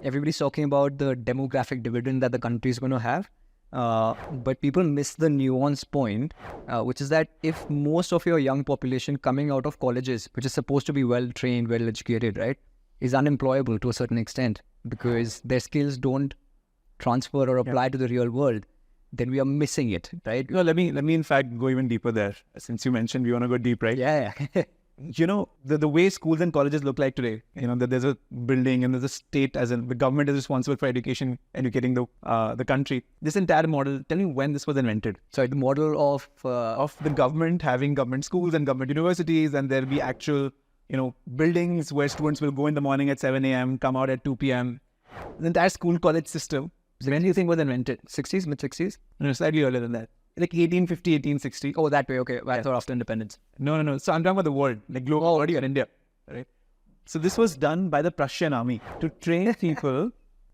everybody's talking about the demographic dividend that the country is going to have. But people miss the nuance point, which is that if most of your young population coming out of colleges, which is supposed to be well-trained, well-educated, right, is unemployable to a certain extent because their skills don't transfer or apply to the real world, then we are missing it, right? No, let me in fact go even deeper there. Since you mentioned we want to go deep, right? Yeah. The way schools and colleges look like today, that there's a building and there's a state, as in the government is responsible for educating the country. This entire model, tell me when this was invented. So the model of the government having government schools and government universities, and there'll be actual, buildings where students will go in the morning at 7 a.m., come out at 2 p.m. The entire school college system. So when do you think was invented? 60s, mid-60s? No, slightly earlier than that. Like 1850, 1860. Oh, that way. Okay. I thought after independence. No. So I'm talking about the world, like global, already in India, right? So this was done by the Prussian army to train people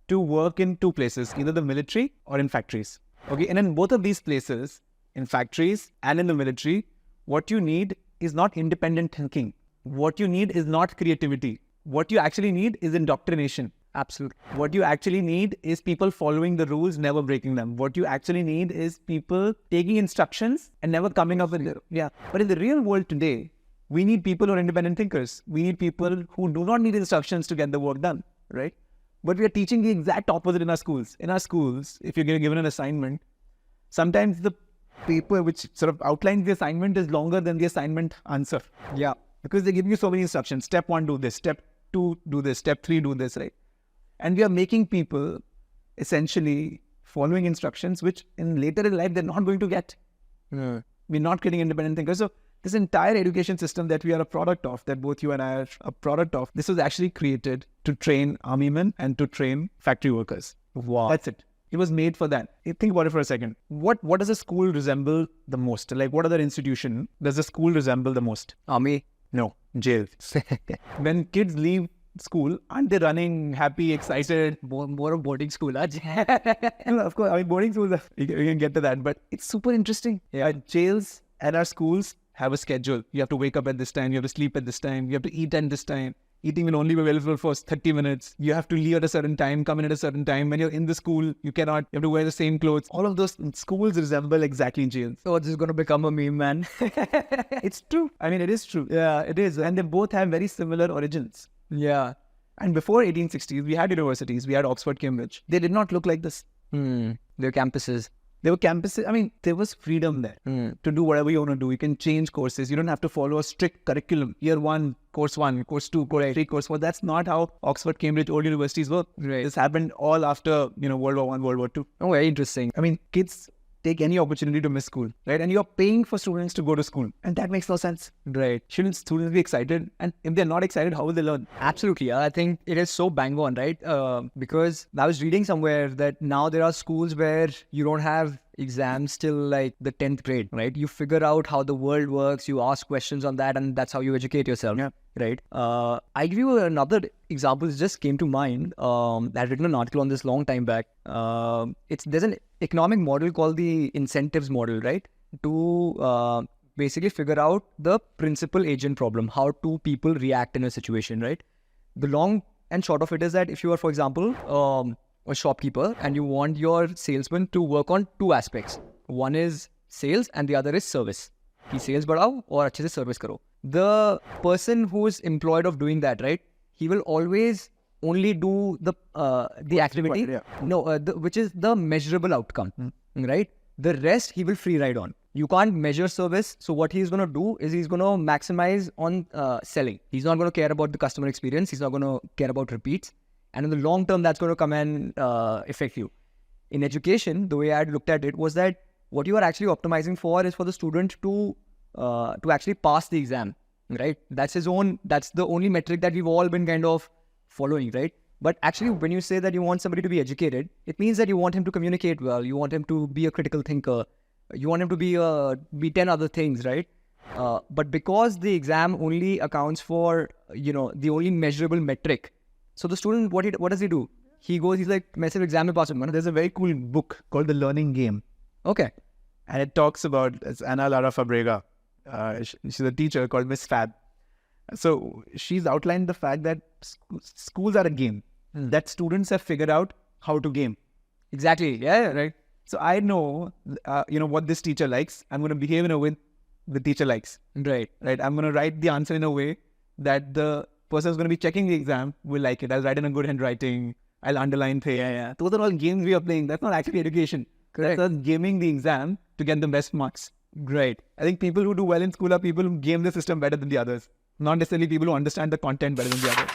to work in two places, either the military or in factories. Okay. And in both of these places, in factories and in the military, what you need is not independent thinking. What you need is not creativity. What you actually need is indoctrination. Absolutely. What you actually need is people following the rules, never breaking them. What you actually need is people taking instructions and never coming up with it. Yeah. But in the real world today, we need people who are independent thinkers. We need people who do not need instructions to get the work done, right? But we are teaching the exact opposite in our schools. In our schools, if you're given an assignment, sometimes the paper which sort of outlines the assignment is longer than the assignment answer. Yeah. Because they give you so many instructions. Step 1, do this. Step 2, do this. Step 3, do this, right? And we are making people essentially following instructions, which in later in life, they're not going to get. We're not getting independent thinkers. So this entire education system that we are a product of, that both you and I are a product of, this was actually created to train army men and to train factory workers. Wow. That's it. It was made for that. Think about it for a second. What does a school resemble the most? Like what other institution does a school resemble the most? Army? No, jail. When kids leave school, aren't they running, happy, excited? More of boarding school, Of course, I mean, boarding schools, we can get to that, but it's super interesting. Yeah. Jails and our schools have a schedule. You have to wake up at this time, you have to sleep at this time, you have to eat at this time. Eating will only be available for 30 minutes. You have to leave at a certain time, come in at a certain time. When you're in the school, you have to wear the same clothes. All of those schools resemble exactly jails. So this is going to become a meme, man. It's true. I mean, it is true. Yeah, it is. And they both have very similar origins. Yeah. And before 1860s, we had universities. We had Oxford, Cambridge. They did not look like this. They're campuses. There were campuses. I mean, there was freedom there to do whatever you want to do. You can change courses. You don't have to follow a strict curriculum. Year 1, course 1, course 2, course 3, course 4. That's not how Oxford, Cambridge, old universities work. Right. This happened all after, World War I, World War II. Oh, very interesting. I mean, kids take any opportunity to miss school, right? And you're paying for students to go to school. And that makes no sense. Right. Shouldn't students be excited? And if they're not excited, how will they learn? Absolutely. Yeah. I think it is so bang on, right? Because I was reading somewhere that now there are schools where you don't have exams till like the 10th grade, right? You figure out how the world works, you ask questions on that, and that's how you educate yourself, right? I give you another example that just came to mind. I'd written an article on this long time back. There's an economic model called the incentives model, right? To basically figure out the principal agent problem, how two people react in a situation, right? The long and short of it is that if you are, for example, a shopkeeper and you want your salesman to work on two aspects. One is sales and the other is service. Ki sales badhao aur अच्छे से service karo. The person who is employed of doing that, right? He will always only do the activity, which is the measurable outcome, right? The rest he will free ride on. You can't measure service. So what he's going to do is he's going to maximize on selling. He's not going to care about the customer experience. He's not going to care about repeats. And in the long term, that's going to come and affect you. In education, the way I had looked at it was that what you are actually optimizing for is for the student to actually pass the exam, right? That's the only metric that we've all been kind of following, right? But actually, when you say that you want somebody to be educated, it means that you want him to communicate well. You want him to be a critical thinker. You want him to be 10 other things, right? But because the exam only accounts for, the only measurable metric. So the student, what does he do? He's like, massive exam mein pass hounga na. There's a very cool book called The Learning Game. Okay. And it talks about, it's Anna Lara Fabrega. She's a teacher called Miss Fab. So she's outlined the fact that schools are a game. that students have figured out how to game. Exactly. Yeah. Right. So I know, what this teacher likes. I'm going to behave in a way the teacher likes. Right. Right. I'm going to write the answer in a way that the person who's going to be checking the exam will like it. I'll write in a good handwriting. I'll underline things. Yeah. Those are all games we are playing. That's not actually education. Correct. That's us gaming the exam to get the best marks. Great. I think people who do well in school are people who game the system better than the others. Not necessarily people who understand the content better than the others.